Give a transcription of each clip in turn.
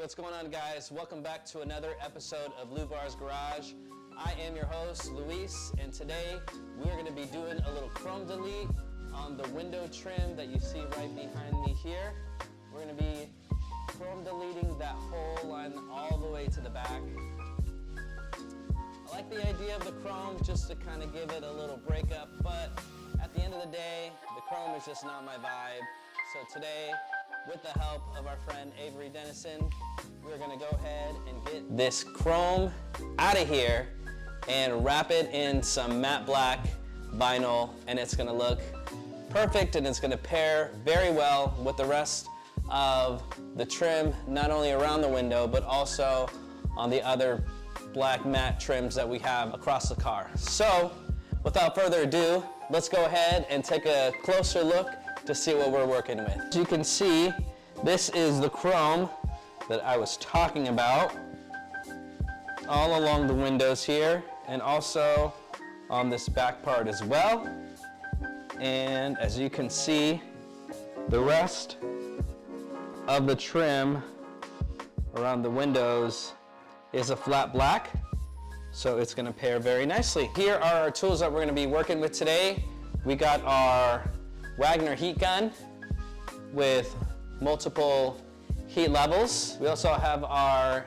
what's going on, guys? Welcome back to another episode of Luvar's Garage. I am your host, Luis, and today we're going to be doing a little chrome delete on the window trim that you see right behind me here. We're going to be chrome deleting that whole line all the way to the back. I like the idea of the chrome just to kind of give it a little breakup, but at the end of the day, the chrome is just not my vibe. So today, with the help of our friend averydennison, we're gonna go ahead and get this chrome out of here and wrap it in some matte black vinyl, and it's gonna look perfect, and it's gonna pair very well with the rest of the trim, not only around the window, but also on the other black matte trims that we have across the car. So, without further ado, let's go ahead and take a closer look to see what we're working with. As you can see, this is the chrome that I was talking about all along the windows here, and also on this back part as well. And as you can see, the rest of the trim around the windows is a flat black, so it's gonna pair very nicely. Here are our tools that we're gonna be working with today. We got our Wagner heat gun with multiple heat levels. We also have our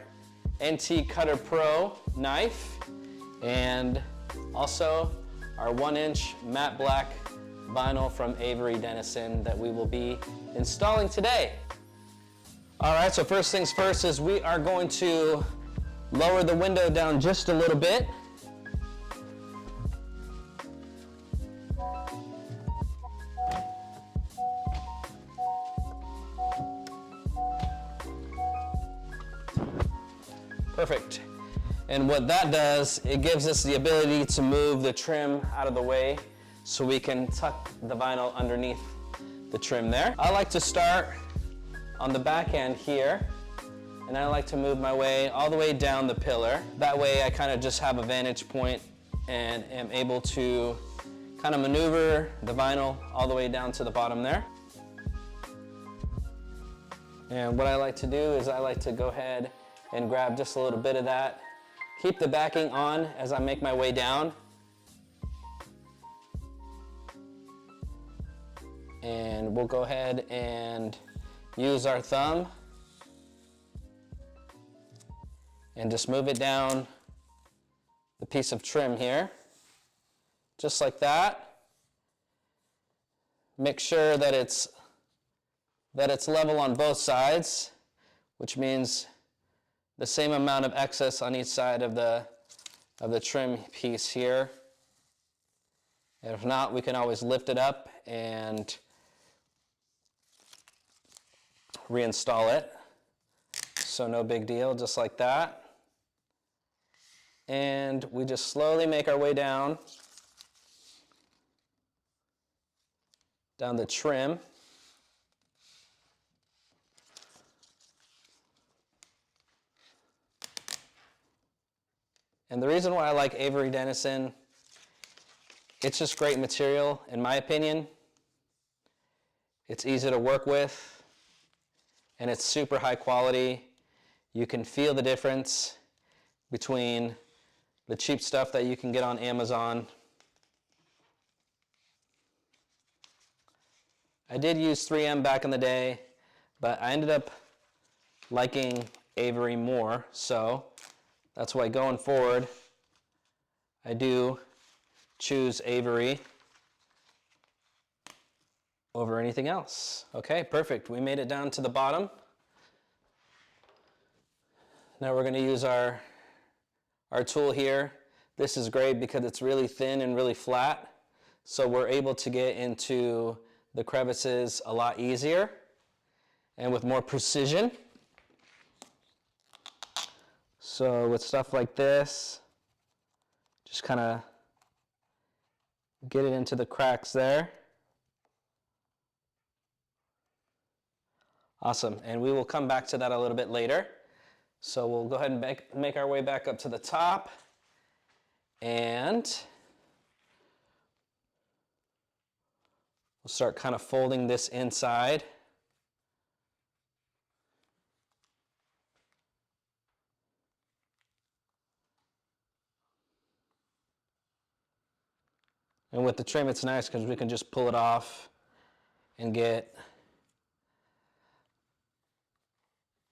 NT Cutter Pro knife, and also our 1-inch matte black vinyl from averydennison that we will be installing today. All right, so first things first is we are going to lower the window down just a little bit. Perfect. And what that does, it gives us the ability to move the trim out of the way so we can tuck the vinyl underneath the trim there. I like to start on the back end here, and I like to move my way all the way down the pillar. That way I kind of just have a vantage point and am able to kind of maneuver the vinyl all the way down to the bottom there. And what I like to do is I like to go ahead and grab just a little bit of that. Keep the backing on as I make my way down. And we'll go ahead and use our thumb and just move it down the piece of trim here, just like that. Make sure that it's level on both sides, which means the same amount of excess on each side of the trim piece here. And if not, we can always lift it up and reinstall it. So no big deal, just like that. And we just slowly make our way down the trim. And the reason why I like averydennison, it's just great material, in my opinion. It's easy to work with, and it's super high quality. You can feel the difference between the cheap stuff that you can get on Amazon. I did use 3M back in the day, but I ended up liking Avery more, so that's why going forward, I do choose Avery over anything else. Okay, perfect. We made it down to the bottom. Now we're going to use our tool here. This is great because it's really thin and really flat, so we're able to get into the crevices a lot easier and with more precision. So with stuff like this, just kind of get it into the cracks there. Awesome, and we will come back to that a little bit later. So we'll go ahead and make our way back up to the top, and we'll start kind of folding this inside. And with the trim, it's nice because we can just pull it off and get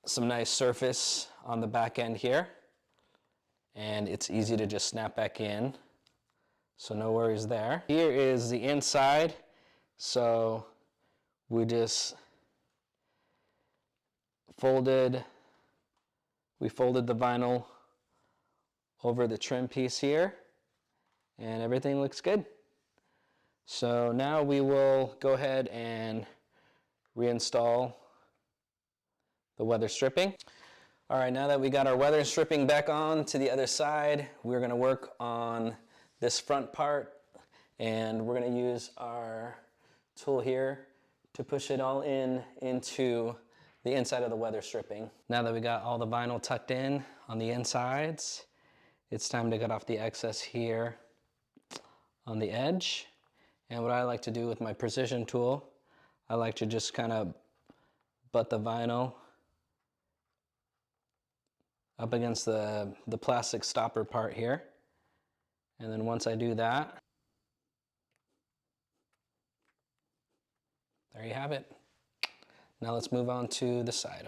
some nice surface on the back end here. And it's easy to just snap back in. So no worries there. Here is the inside. So we just folded the vinyl over the trim piece here, and everything looks good. So now we will go ahead and reinstall the weather stripping. All right, now that we got our weather stripping back on to the other side, we're gonna work on this front part, and we're gonna use our tool here to push it all into the inside of the weather stripping. Now that we got all the vinyl tucked in on the insides, it's time to get off the excess here on the edge. And what I like to do with my precision tool, I like to just kind of butt the vinyl up against the plastic stopper part here. And then once I do that, there you have it. Now let's move on to the side.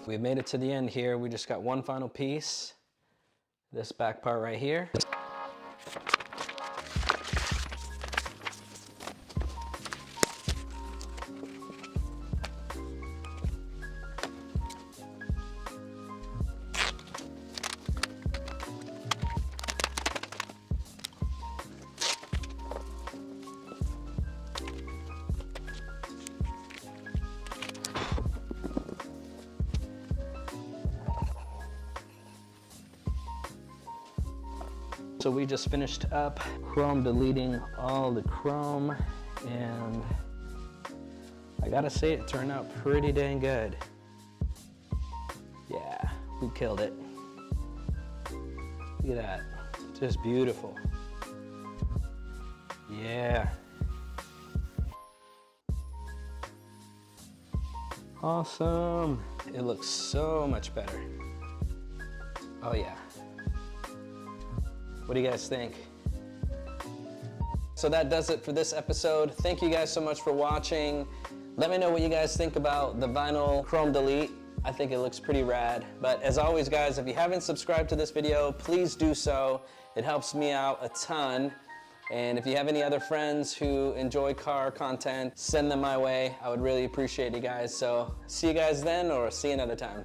We've made it to the end here. We just got one final piece, this back part right here. So we just finished up chrome deleting all the chrome, and I gotta say it turned out pretty dang good. Yeah, we killed it. Look at that, just beautiful. Yeah. Awesome. It looks so much better. Oh yeah. What do you guys think? So that does it for this episode. Thank you guys so much for watching. Let me know what you guys think about the vinyl chrome delete. I think it looks pretty rad. But as always guys, if you haven't subscribed to this video, please do so. It helps me out a ton. And if you have any other friends who enjoy car content, send them my way. I would really appreciate you guys. So see you guys then, or see you another time.